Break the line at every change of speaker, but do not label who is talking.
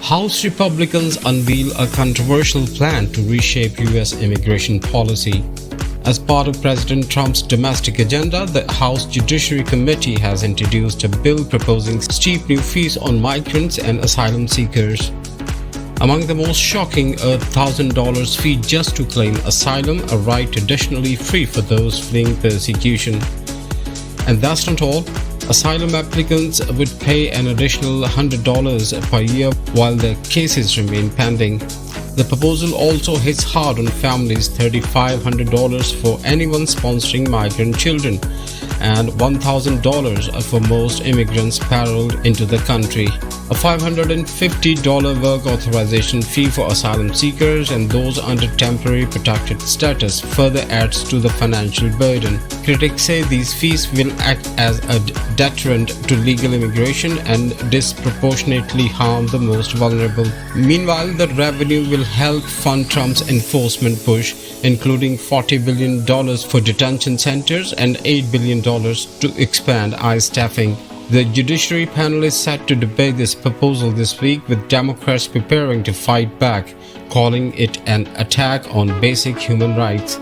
House Republicans unveil a controversial plan to reshape U.S. immigration policy. As part of President Trump's domestic agenda, the House Judiciary Committee has introduced a bill proposing steep new fees on migrants and asylum seekers. Among the most shocking, a $1,000 fee just to claim asylum, a right traditionally free for those fleeing persecution. And that's not all. Asylum applicants would pay an additional $100 per year while their cases remain pending. The proposal also hits hard on families: $3,500 for anyone sponsoring migrant children and $1,000 for most immigrants paroled into the country. A $550 work authorization fee for asylum seekers and those under temporary protected status further adds to the financial burden. Critics say these fees will act as a deterrent to legal immigration and disproportionately harm the most vulnerable. Meanwhile, the revenue will help fund Trump's enforcement push, including $40 billion for detention centers and $8 billion to expand ICE staffing. The Judiciary panel is set to debate this proposal this week, with Democrats preparing to fight back, calling it an attack on basic human rights.